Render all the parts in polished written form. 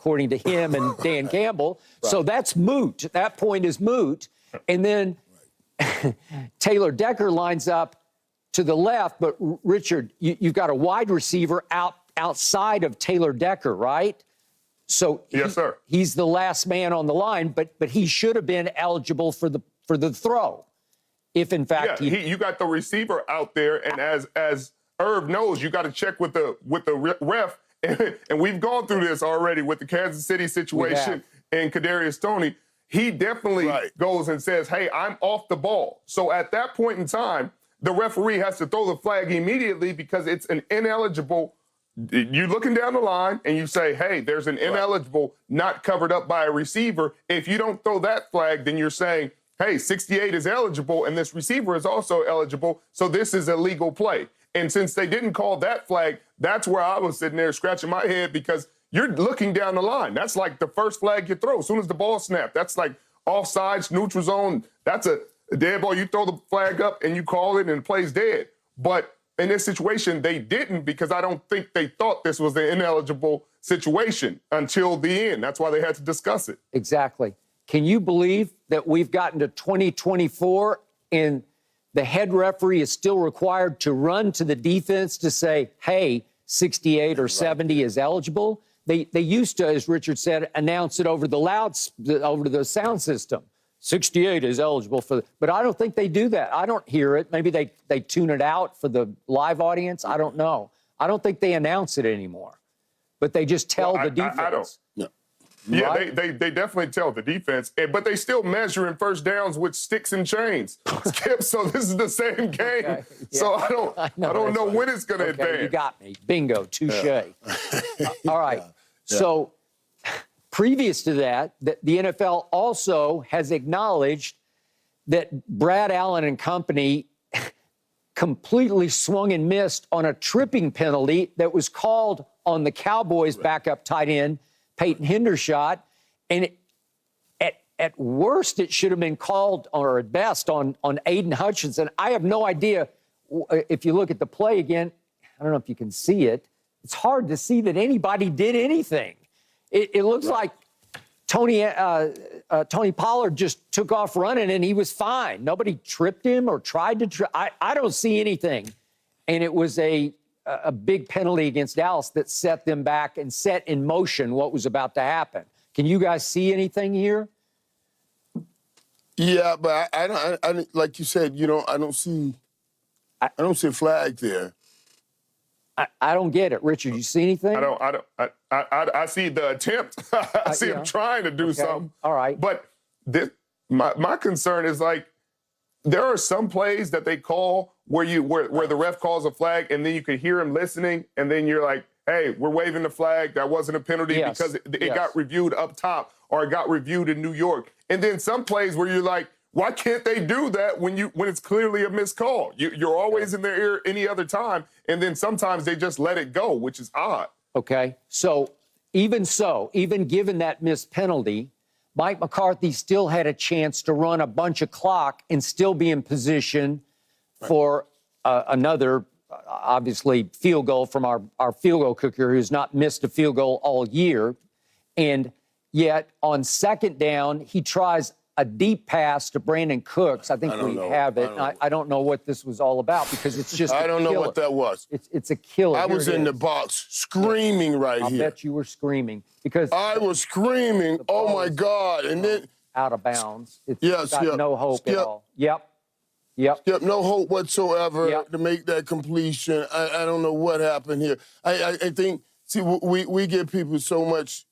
according to him and Dan Campbell. Right. So that's moot. That point is moot. And then Taylor Decker lines up to the left, but Richard, you've got a wide receiver outside of Taylor Decker, right? So yes, sir. He's the last man on the line, but he should have been eligible for the throw, if in fact you got the receiver out there, and as Irv knows, you got to check with the ref, and we've gone through this already with the Kansas City situation and Kadarius Toney. He definitely goes and says, "Hey, I'm off the ball." So at that point in time, the referee has to throw the flag immediately because it's an ineligible. You're looking down the line and you say, hey, there's an ineligible not covered up by a receiver. If you don't throw that flag, then you're saying, hey, 68 is eligible and this receiver is also eligible, so this is a legal play. And since they didn't call that flag, that's where I was sitting there scratching my head because you're looking down the line. That's like the first flag you throw. As soon as the ball snapped, that's like offsides, neutral zone. That's a dead ball. You throw the flag up and you call it and the play's dead. But in this situation, they didn't because I don't think they thought this was an ineligible situation until the end. That's why they had to discuss it. Exactly. Can you believe that we've gotten to 2024 and the head referee is still required to run to the defense to say, hey, 68 or 70 is eligible? They used to, as Richard said, announce it over the sound system. 68 is eligible but I don't think they do that. I don't hear it. Maybe they tune it out for the live audience. I don't know. I don't think they announce it anymore, but they just tell the defense. I don't. No. Yeah, right? they definitely tell the defense, but they still measure in first downs with sticks and chains. Skip, so this is the same game. Okay. Yeah. So I don't know when it's going to advance. You got me. Bingo. Touche. Yeah. All right. Yeah. So previous to that, the NFL also has acknowledged that Brad Allen and company completely swung and missed on a tripping penalty that was called on the Cowboys' backup tight end, Peyton Hendershot. And at worst, it should have been called, or at best, on Aiden Hutchinson. I have no idea. If you look at the play again, I don't know if you can see it. It's hard to see that anybody did anything. It looks like Tony Pollard just took off running and he was fine. Nobody tripped him or tried to trip. I don't see anything. And it was a big penalty against Dallas that set them back and set in motion what was about to happen. Can you guys see anything here? Yeah, but I don't like you said, I don't see a flag there. I don't get it. Richard, you see anything? I see the attempt. I see him trying to do something. All right. But my concern is, like, there are some plays that they call where the ref calls a flag and then you can hear him listening and then you're like, hey, we're waving the flag. That wasn't a penalty because it got reviewed up top or it got reviewed in New York. And then some plays where you're like, why can't they do that when it's clearly a missed call? You're always in their ear any other time, and then sometimes they just let it go, which is odd. Okay, so, even given that missed penalty, Mike McCarthy still had a chance to run a bunch of clock and still be in position for another, obviously, field goal from our field goal kicker who's not missed a field goal all year. And yet, on second down, he tries a deep pass to Brandon Cooks. I think we have it. I don't know what this was all about because it's just I don't know what that was. It's a killer. I was in the box screaming here. I bet you were screaming because I was screaming. Oh my God! And then out of bounds. It's got no hope at all. Yep. Skip, no hope whatsoever to make that completion. I don't know what happened here. I think we give people so much.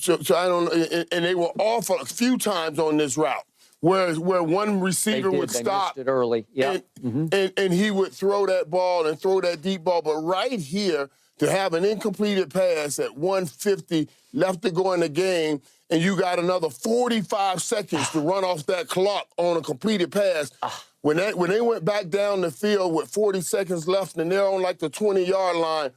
So I don't know, and they were off a few times on this route, where one receiver would stop. They missed it early, and he would throw that ball and throw that deep ball. But right here, to have an incompleted pass at 1:50 left to go in the game, and you got another 45 seconds to run off that clock on a completed pass. When they went back down the field with 40 seconds left and they're on like the 20-yard line,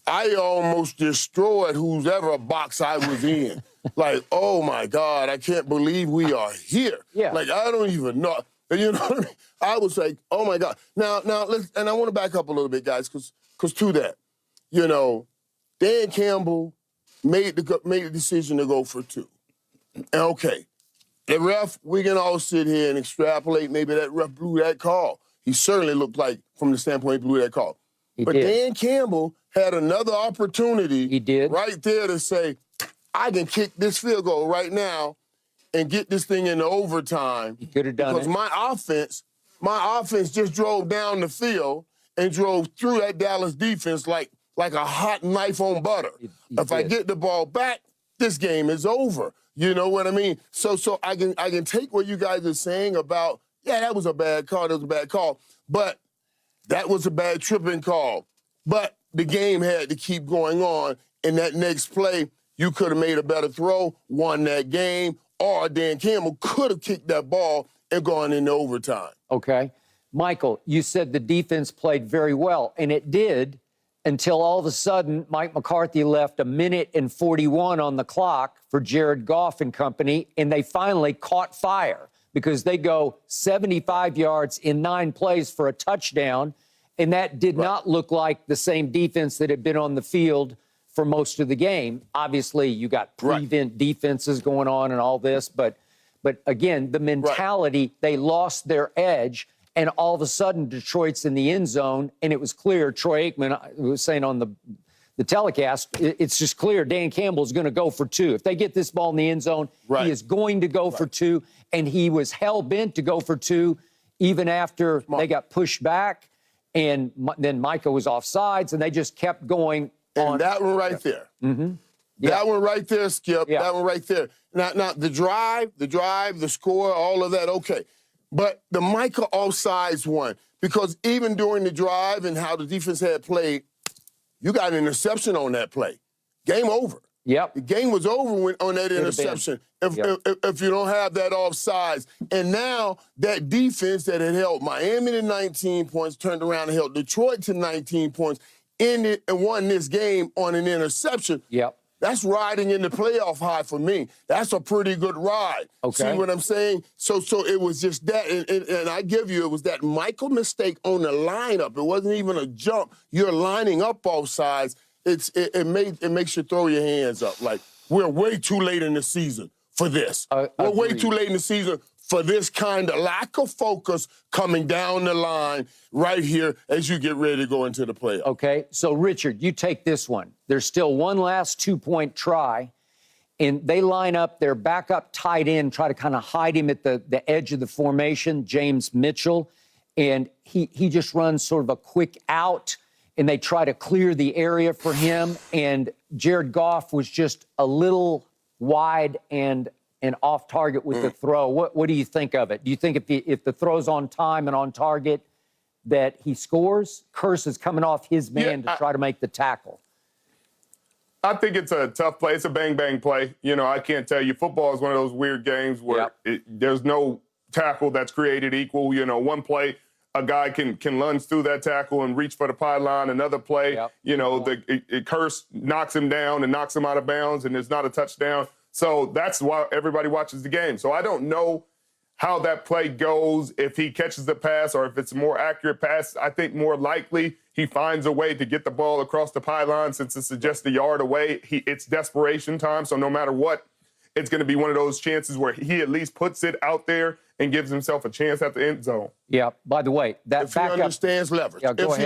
I almost destroyed whoever box I was in. Like, oh, my God, I can't believe we are here. Yeah. Like, I don't even know. You know what I mean? I was like, oh, my God. Now, and I want to back up a little bit, guys, because to that, Dan Campbell made the decision to go for 2. And okay, the ref, we can all sit here and extrapolate. Maybe that ref blew that call. He certainly looked like, from the standpoint, he blew that call. But Dan Campbell had another opportunity right there to say, I can kick this field goal right now and get this thing into overtime. He could have done because it. my offense just drove down the field and drove through that Dallas defense like a hot knife on butter. If I get the ball back, this game is over. You know what I mean? So I can take what you guys are saying about, yeah, that was a bad call, but that was a bad tripping call. But the game had to keep going on, and that next play, you could have made a better throw, won that game, or Dan Campbell could have kicked that ball and gone into overtime. Okay. Michael, you said the defense played very well, and it did until all of a sudden Mike McCarthy left 1:41 on the clock for Jared Goff and company, and they finally caught fire because they go 75 yards in 9 plays for a touchdown, and that did not look like the same defense that had been on the field for most of the game. Obviously, you got prevent defenses going on and all this, but again, the mentality, they lost their edge, and all of a sudden Detroit's in the end zone, and it was clear, Troy Aikman was saying on the telecast, it's just clear Dan Campbell's going to go for 2. If they get this ball in the end zone, he is going to go for 2, and he was hell-bent to go for 2 even after they got pushed back, and then Micah was offsides, and they just kept going. And that one right there. Mm-hmm. That one right there, Skip. That one right there. Now the drive, the score, all of that, okay. But the Micah offsides one, because even during the drive and how the defense had played, you got an interception on that play. Game over. Yep. The game was over on that interception if you don't have that offsides. And now that defense that had held Miami to 19 points turned around and held Detroit to 19 points, ended and won this game on an interception. Yep. That's riding in the playoff high for me. That's a pretty good ride. Okay. See what I'm saying? So it was just that, and I give you, it was that Michael mistake on the lineup. It wasn't even a jump. You're lining up both sides. It makes you throw your hands up. Like, we're way too late in the season for this. We're way too late in the season for this kind of lack of focus coming down the line right here as you get ready to go into the playoffs. Okay, so Richard, you take this one. There's still one last 2-point try, and they line up their backup tight end, try to kind of hide him at the edge of the formation, James Mitchell, and he just runs sort of a quick out, and they try to clear the area for him, and Jared Goff was just a little wide and off target with the throw. What do you think of it? Do you think if the throw's on time and on target that he scores? Curse is coming off his man to try to make the tackle. I think it's a tough play. It's a bang-bang play. You know, I can't tell you. Football is one of those weird games where there's no tackle that's created equal. You know, one play, a guy can lunge through that tackle and reach for the pylon. Another play, you know, Curse knocks him down and knocks him out of bounds, and it's not a touchdown. So that's why everybody watches the game. So I don't know how that play goes, if he catches the pass or if it's a more accurate pass. I think more likely he finds a way to get the ball across the pylon since it's just a yard away. It's desperation time, so no matter what, it's going to be one of those chances where he at least puts it out there and gives himself a chance at the end zone. Yeah, by the way, that if he understands leverage. If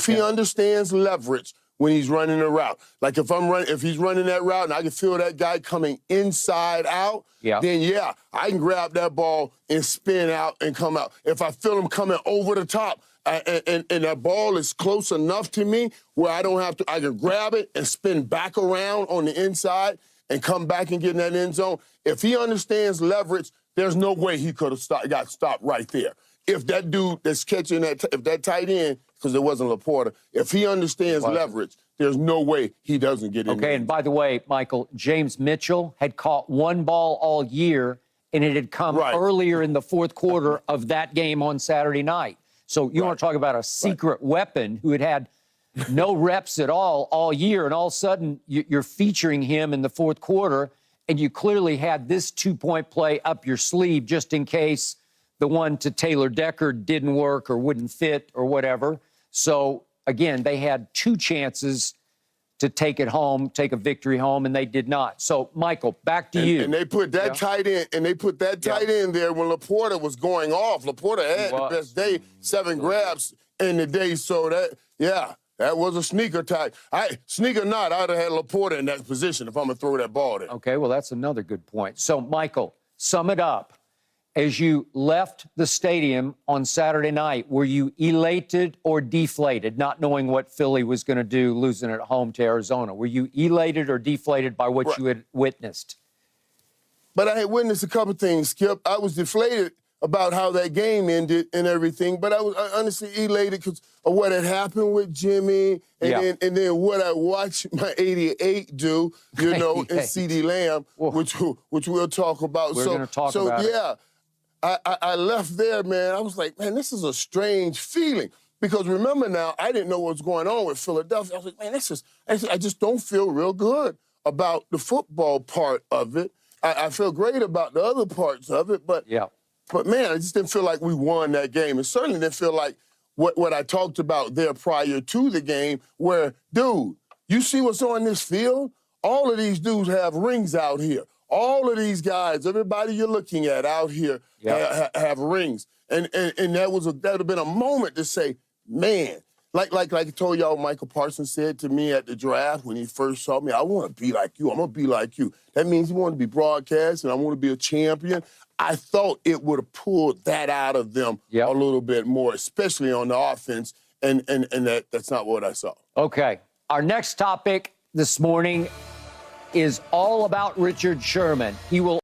he understands leverage when he's running a route. Like if he's running that route and I can feel that guy coming inside out, then I can grab that ball and spin out and come out. If I feel him coming over the top and that ball is close enough to me where I don't have to, I can grab it and spin back around on the inside and come back and get in that end zone. If he understands leverage, there's no way he could have got stopped right there. If that dude that's catching if that tight end, because it wasn't Laporta, if he understands leverage, there's no way he doesn't get in there. Okay, and by the way, Michael, James Mitchell had caught one ball all year, and it had come earlier in the fourth quarter of that game on Saturday night. So you want to talk about a secret weapon who had no reps at all year, and all of a sudden you're featuring him in the fourth quarter, and you clearly had this 2-point play up your sleeve just in case the one to Taylor Decker didn't work or wouldn't fit or whatever. So, again, they had 2 chances to take it home, take a victory home, and they did not. So, Michael, back to you. And they put that tight end, there when Laporta was going off. Laporta had the best day, 7 grabs in the day. So that was a sneaker tight. Sneaker not, I'd have had Laporta in that position if I'm gonna throw that ball there. Okay, well, that's another good point. So, Michael, sum it up. As you left the stadium on Saturday night, were you elated or deflated, not knowing what Philly was going to do, losing at home to Arizona? Were you elated or deflated by what you had witnessed? But I had witnessed a couple things, Skip. I was deflated about how that game ended and everything, but I was honestly elated because of what had happened with Jimmy and then what I watched my 88 do, you know, and CeeDee Lamb, which we'll talk about. We're going to talk about it. I left there, man. I was like, man, this is a strange feeling. Because remember now, I didn't know what was going on with Philadelphia. I was like, man, I just don't feel real good about the football part of it. I feel great about the other parts of it, but man, I just didn't feel like we won that game. And certainly didn't feel like what I talked about there prior to the game, where, dude, you see what's on this field? All of these dudes have rings out here. All of these guys, everybody you're looking at out here have rings. And that would have been a moment to say, man, like I told y'all, Michael Parsons said to me at the draft when he first saw me, I want to be like you. I'm going to be like you. That means you want to be broadcast and I want to be a champion. I thought it would have pulled that out of them a little bit more, especially on the offense, and that's not what I saw. Okay. Our next topic this morning is all about Richard Sherman. He will